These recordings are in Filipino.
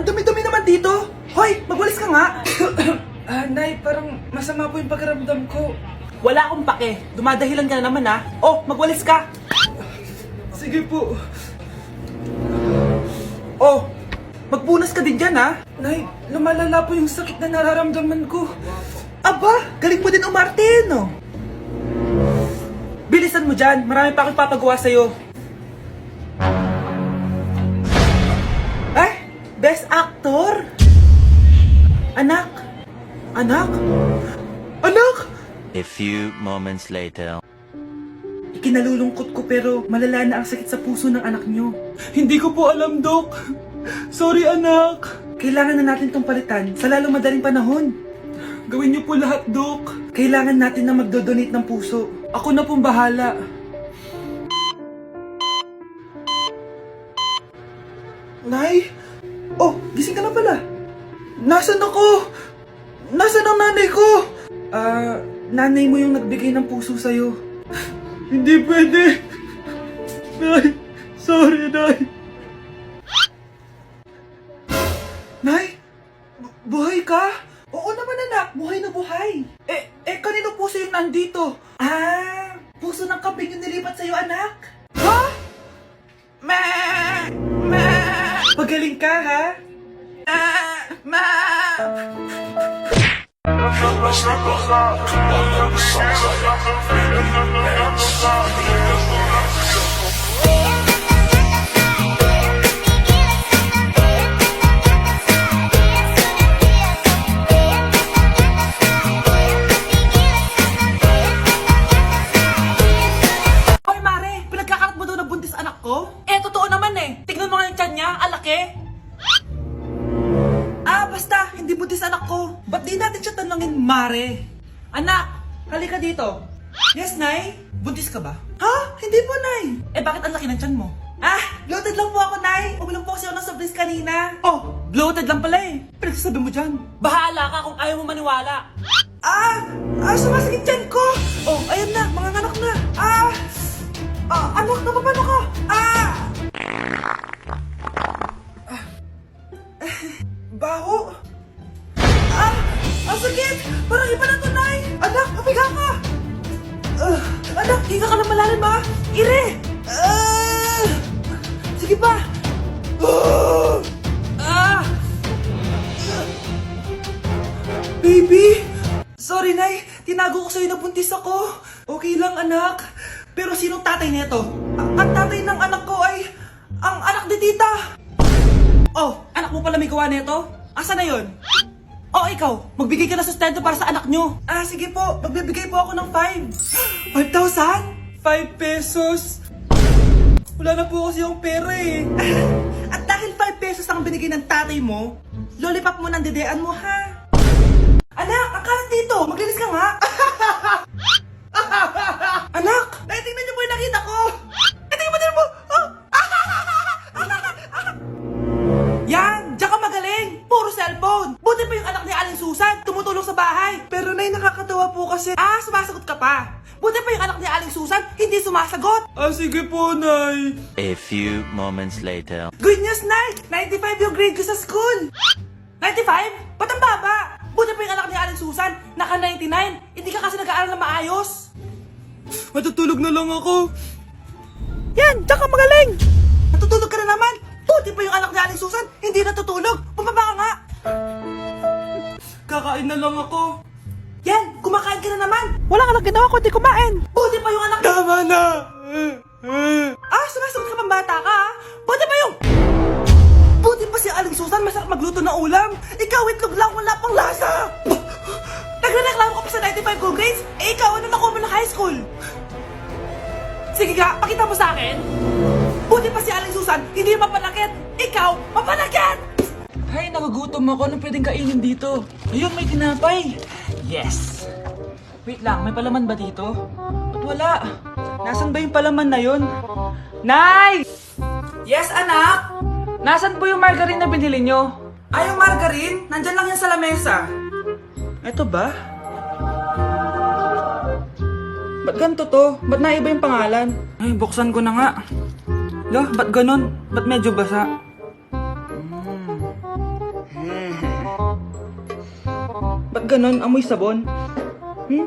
dumi-dumi naman dito. Hoy, magwalis ka nga. Nay, parang masama po yung pakiramdam ko. Wala akong pake. Dumadahilan ka na naman ha. Oh, magwalis ka. Sige po. Oh, magpunas ka din dyan ha. Nay, lumalala po yung sakit na nararamdaman ko. Aba, galing mo din umarte no? Bilisan mo dyan, marami pa akong papagawa sa'yo. Best Actor? Anak? Anak? Anak? A few moments later. Ikinalulungkot ko pero malala na ang sakit sa puso ng anak nyo. Hindi ko po alam, Dok. Sorry, anak. Kailangan na natin tong palitan sa lalong madaling panahon. Gawin niyo po lahat, Dok. Kailangan natin na magdodonate ng puso. Ako na pong bahala. Nay? Oh, gising ka na pala. Nasaan ako? Nasaan ang nanay ko? Nanay mo yung nagbigay ng puso sa'yo. Hindi pwede. Nay, sorry, Nay. Nay? Buhay ka? Oo naman, anak. Buhay na buhay. Kanino puso yung nandito? Puso ng kambing yung nilipat sa'yo, anak. Ha? Pagaling ka, ha? Hoy, Mare! Pinagkakarat mo daw na buntis anak ko? Totoo naman eh. Tignan mo nga yung tiyan niya, alaki. Basta, hindi buntis anak ko. Ba't di natin siya tanongin, Mare? Anak, halika dito. Yes, Nay? Buntis ka ba? Ha? Hindi po, Nay. Bakit ang laki ng tiyan mo? Bloated lang po ako, Nay. Uminom po kasi ako ng soft kanina. Oh, bloated lang pala eh. Pinagsasabi mo dyan. Bahala ka kung ayaw mo maniwala. Sumasakit tiyan ko. Oh, ayan na, mga anak na. Anak, napapano ka? Baho! Ang sakit! Parang iba na to, Nay! Anak, papiga ka! Anak, higa ka na malalim, ha? Ire! Sige pa! Baby! Sorry, Nay. Tinago ko sa'yo na buntis ako. Okay lang, anak. Pero sinong tatay nito? Ang tatay ng anak ko ay ang anak ni tita. Oh, anak mo pala may gawa nito? Asa na yun? Oh, ikaw, magbigay ka na sustento para sa anak nyo. Sige po, magbibigay po ako ng 5. 5,000? 5 pesos? Wala na po kasi yung pera eh. At dahil 5 pesos ang binigay ng tatay mo, lollipop mo ng dedean mo, ha? Anak, akalat dito, maglinis ka nga. Anak, tingnan niyo po yung nakita ko. Tingnan mo. Yan! Diyan ka magaling! Puro cellphone! Buti pa yung anak ni Aling Susan, tumutulong sa bahay! Pero Nay, nakakatawa po kasi... sumasagot ka pa! Buti pa yung anak ni Aling Susan, hindi sumasagot! Sige po, Nay! A few moments later. Good news, Nay! 95 yung grade ko sa school! 95? Ba't ang baba? Buti pa yung anak ni Aling Susan, naka 99! Hindi ka kasi nag-aaral na maayos! Matutulog na lang ako! Yan! Diyan ka magaling! Natutulog ka na naman! Buti pa yung anak ni Aling Susan, hindi natutulog. Bumaba ka nga. Kakain na lang ako. Yan, kumakain ka na naman. Wala ka lang ginawa kundi kumain. Buti pa yung anak... Tama na. Sumasagot ka pang bata ka, ha? Buti pa yung... Buti pa si Aling Susan, masarap magluto ng ulam. Ikaw, itlog lang, wala pang lasa. Nagre-reklamo ka pa sa 95 good grades? Ikaw, ano nakuha mo ng high school? Sige ka, pakita mo sa akin. Buti pa si Aling Susan, hindi mapanakit! Ikaw, mapanakit! Ay, nagugutom ako. Anong pwedeng kainin dito? Ayun, may tinapay. Yes! Wait lang, may palaman ba dito? Ba't wala? Nasaan ba yung palaman na yun? Nay! Yes, anak? Nasaan po yung margarine na binili nyo? Yung margarine? Nandyan lang yan sa lamesa. Eto ba? Ba't ganito to? Ba't naiba yung pangalan? Ay, buksan ko na nga. Lo, ba't ganun? Ba't medyo basa? Ba't ganon? Amoy sabon?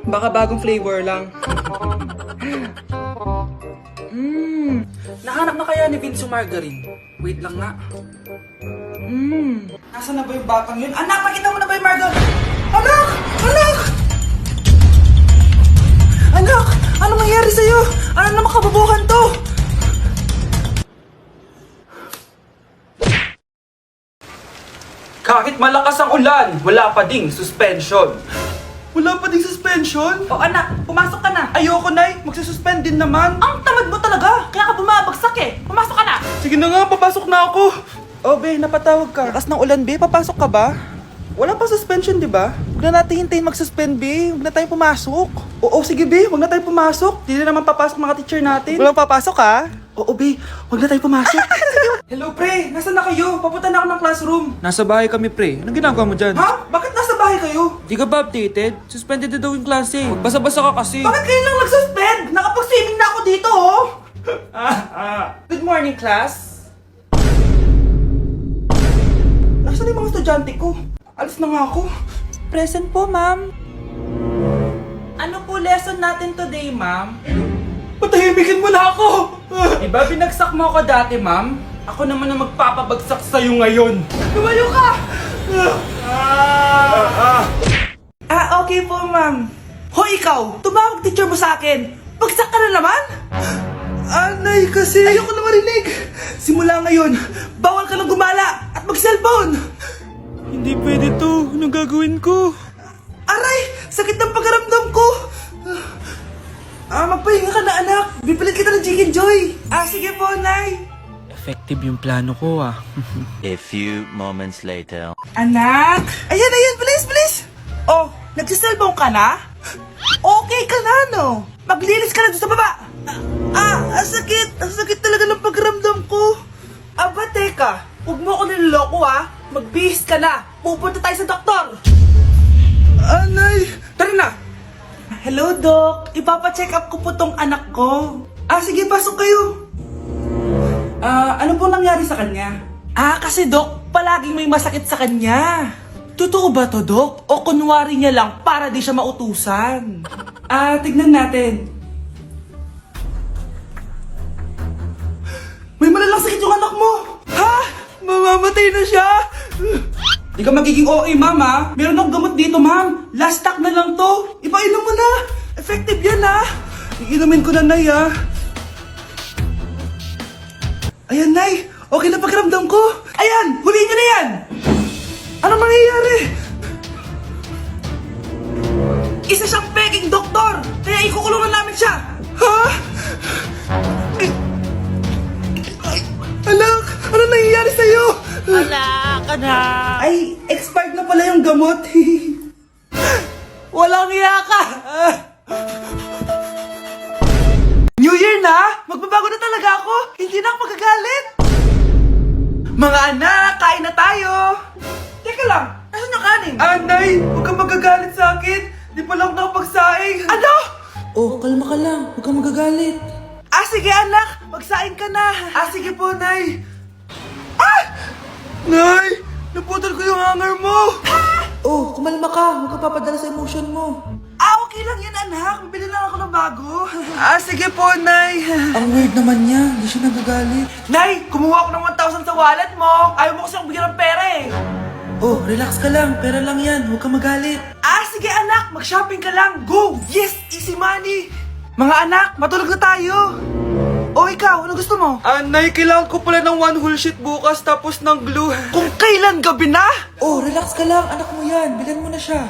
Baka bagong flavor lang. Nahanap na kaya ni Vince yung margarine? Wait lang nga. Nasaan na ba yung batang yun? Anak, nakita mo na ba yung margarine? Anak! Anak! Anak! Ano nangyari sa'yo? Ano naman kababuhan to? Kahit malakas ang ulan, wala pa ding suspension. Wala pa ding suspension? O anak, pumasok ka na. Ayoko, Nay. Magsususpend din naman. Ang tamad mo talaga. Kaya ka bumabagsak eh. Pumasok ka na. Sige na nga, papasok na ako. Oh, be, napatawag ka. Lakas ng ulan, be. Papasok ka ba? Wala pa suspension, di ba? Huwag na natin hintayin mag-suspend, be. Huwag na tayo pumasok. Oo, sige, be. Huwag na tayo pumasok. Hindi na naman papasok mga teacher natin. Walang papasok, ha? Oo, be. Huwag na tayo pumasok. Hello, pre. Nasaan na kayo? Papunta na ako ng classroom. Nasa bahay kami, pre. Anong ginagawa mo dyan? Ha? Bakit nasa bahay kayo? Di ka ba updated? Suspended na daw yung klase. Basa-basa ka kasi. Bakit kayo lang nag-suspend? Nakapag-swimming na ako dito, oh! Good morning, class. Nasaan yung mga estudyante ko? Alis na nga ako. Present po, ma'am. Ano po lesson natin today, ma'am? Patahimikin mo na ako! Diba binagsak mo ako dati, ma'am? Ako naman ang magpapabagsak sa'yo ngayon. Lumayo ka! Okay po, ma'am. Hoy, ikaw! Tumawag teacher mo sa akin! Bagsak ka na naman? Anay, kasi ayoko na marinig! Simula ngayon, bawal ka nang gumala at mag-cellphone! Hindi pwede to. Anong gagawin ko? Aray! Sakit ng pagkaramdam ko! Magpahinga ka na, anak! Bipilit kita ng Chicken Joy! Sige po, Nay! Effective yung plano ko, ah. A few moments later. Anak! Ayan, please, please! Oh, nagsiselbong ka na? Okay ka na, no? Maglinis ka na doon sa baba! Ang sakit! Ang sakit talaga ng pagramdam ko! Aba, teka! Huwag mo ako niloloko, ha? Magbihis ka na! Pupunta tayo sa doktor! Anay! Tara na! Hello, Doc! Ipapa-check up ko po tong anak ko. Sige, pasok kayo! Ano po nangyari sa kanya? Kasi Doc, palaging may masakit sa kanya. Totoo ba to, Doc? O kunwari niya lang para di siya mautusan? Tignan natin. May malalang sakit yung anak mo! Ha? Mamamatay na siya? Di ka magiging okay, ma'am, ha? Meron akong gamot dito, ma'am. Last stock na lang to. Ipainom mo na. Effective yan, ha? Iinumin ko na, Nay, ha? Ayan, Nay. Okay na pakiramdam ko. Ayan, huliin niyo na yan. Anong mangyayari? Isa siyang peking doktor. Kaya ikukulong na namin siya. Ha? Ay, anak, ano nangyayari sa'yo? Ay, expired na pala yung gamot. Walang iya ka. New Year na? Magbabago na talaga ako. Hindi na ako magagalit. Mga anak, kain na tayo. Teka lang, nasan yung kanin? Nay, huwag kang magagalit sa akin. Di pa lang nakapagsaing. Ano? Oh, kalma ka lang. Huwag kang magagalit. Sige anak, magsaing ka na. Sige po, Nay. Nay, naputol ko yung hanger mo. Oh, kumalma ka. Huwag ka papadala sa emotion mo. Okay lang yan, anak. Bibili lang ako ng bago. Sige po, Nay. Ang weird naman niya. Hindi siya nagagalit. Nay, kumuha ako ng 1,000 sa wallet mo. Ayaw mo kasi akong bigyan ng pera eh. Oh, relax ka lang. Pera lang yan. Huwag ka magalit. Sige anak, mag-shopping ka lang. Go! Yes, easy money. Mga anak, matulog na tayo. Ikaw, ano gusto mo? Nay, kailangan ko pala ng one whole sheet bukas tapos ng glue. Kung kailan gabi na? Oh, relax ka lang. Anak mo yan. Bilan mo na siya.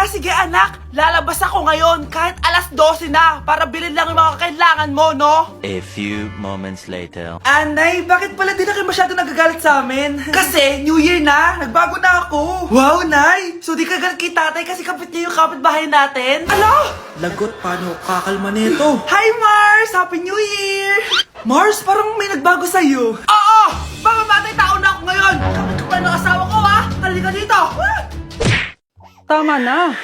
Sige anak, lalabas ako ngayon kahit alas 12 na para bilhin lang yung mga kailangan mo, no? A few moments later. Nay, bakit pala di na kayo masyado nagagalit sa amin? Kasi, New Year na, nagbago na ako. Wow, Nay! So di ka galit kay tatay kasi kapit niya yung kapitbahay natin? Ano? Lagot, paano kakalma nito? Hi, Mars! Happy New Year! Mars, parang may nagbago sa'yo. Oo! Mamamatay tao na ako ngayon! Kapit ko pa ng asawa ko, ha? Halika dito! Tama na.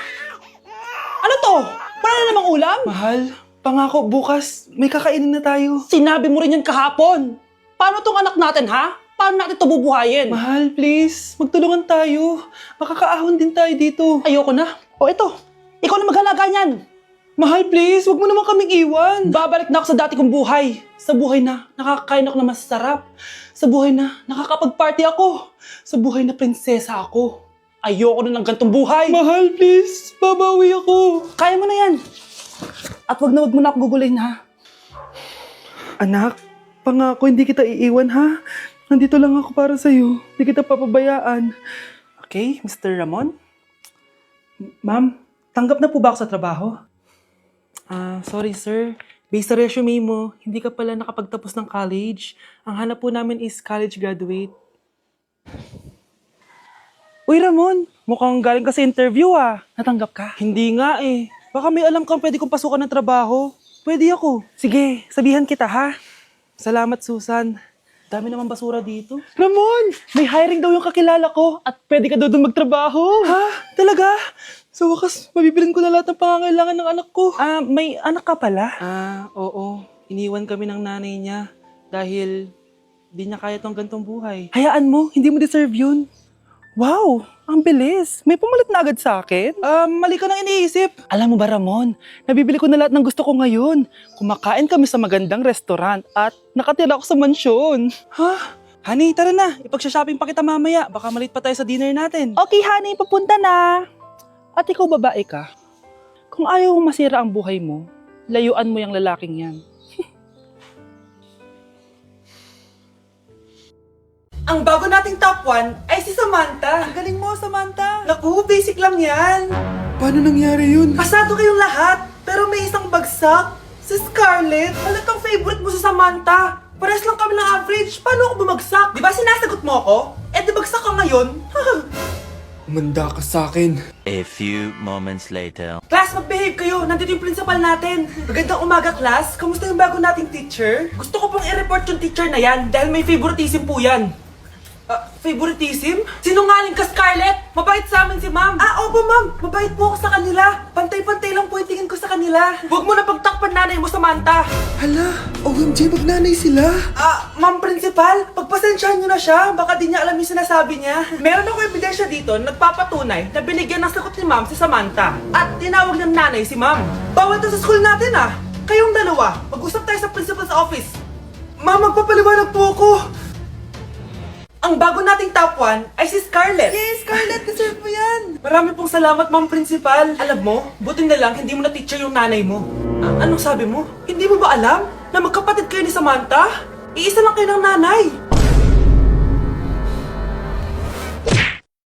Ano to? Wala na namang ulam? Mahal, pangako bukas may kakainin na tayo. Sinabi mo rin yan kahapon. Paano tong anak natin, ha? Paano natin ito bubuhayin? Mahal, please. Magtulungan tayo. Makakaahon din tayo dito. Ayoko na. O ito, ikaw na maghalaga niyan. Mahal, please. Huwag mo naman kaming iwan. Babalik na ako sa dati kong buhay. Sa buhay na nakakain ako na masarap. Sa buhay na nakakapag-party ako. Sa buhay na prinsesa ako. Ayoko na ng gantong buhay. Mahal, please. Babawi ako. Kaya mo na yan. At wag mo na ako gugulin, ha? Anak, pangako hindi kita iiwan, ha? Nandito lang ako para sa'yo. Hindi kita papabayaan. Okay, Mr. Ramon? Ma'am, tanggap na po ba ako sa trabaho? Sorry sir. Based sa resume mo, hindi ka pala nakapagtapos ng college. Ang hanap po namin is college graduate. Uy Ramon, mukhang galing ka sa interview Natanggap ka? Hindi nga eh. Baka may alam kang pwede kong pasukan ng trabaho. Pwede ako. Sige, sabihan kita ha. Salamat Susan. Dami naman basura dito. Ramon, may hiring daw yung kakilala ko at pwede ka daw doon magtrabaho. Ha? Talaga? Sa wakas, mabibilin ko na lahat ng pangangailangan ng anak ko. May anak ka pala? Oo. Iniwan kami ng nanay niya dahil di niya kaya tong gantong buhay. Hayaan mo, hindi mo deserve yun. Wow! Ang bilis! May pumalit na agad sa akin? Mali ka nang iniisip. Alam mo ba, Ramon, nabibili ko na lahat ng gusto ko ngayon. Kumakain kami sa magandang restaurant at nakatira ako sa mansyon. Ha? Honey, tara na. Ipag-shopping pa kita mamaya. Baka malit pa tayo sa dinner natin. Okay, honey, papunta na. At ikaw babae ka. Kung ayaw mong masira ang buhay mo, layuan mo yung lalaking yan. Ang bago nating top 1 ay si Samantha. Ang galing mo, Samantha. Naku, basic lang yan. Paano nangyari yun? Pasado kayong lahat, pero may isang bagsak. Si Scarlett, halatang favorite mo si Samantha. Pares lang kami ng average. Paano ako bumagsak? Di ba sinasagot mo ako? Eh, di bagsak ka ngayon? Umanda ka sa akin. A few moments later. Class, mag-behave kayo. Nandito yung principal natin. Magandang umaga, class. Kamusta yung bago nating teacher? Gusto ko pong i-report yung teacher na yan dahil may favoritism po yan. Favoritism? Sinungaling ka, Scarlett! Mabait sa amin si ma'am! Opo ma'am! Mabait po ako sa kanila! Pantay-pantay lang po yung tingin ko sa kanila! Huwag mo na pagtakpan nanay mo, Samantha! Hala, OMG, magnanay sila. Ma'am principal, pagpasensyahan niyo na siya. Baka di niya alam yung sinasabi niya. Meron ako ebidensya dito na nagpapatunay na binigyan ng sagot ni ma'am si Samantha. At tinawag ng nanay si ma'am. Bawal to sa school natin Kayong dalawa, mag-usap tayo sa principal's office. Ma'am, magpapaliwanag po ako. Ang bago nating top 1 ay si Scarlett. Yes, Scarlett, deserve mo yan. Marami pong salamat, ma'am principal. Alam mo, buti na lang hindi mo na teacher yung nanay mo. Anong sabi mo? Hindi mo ba alam na magkapatid kayo ni Samantha? Iisa lang kayo ng nanay.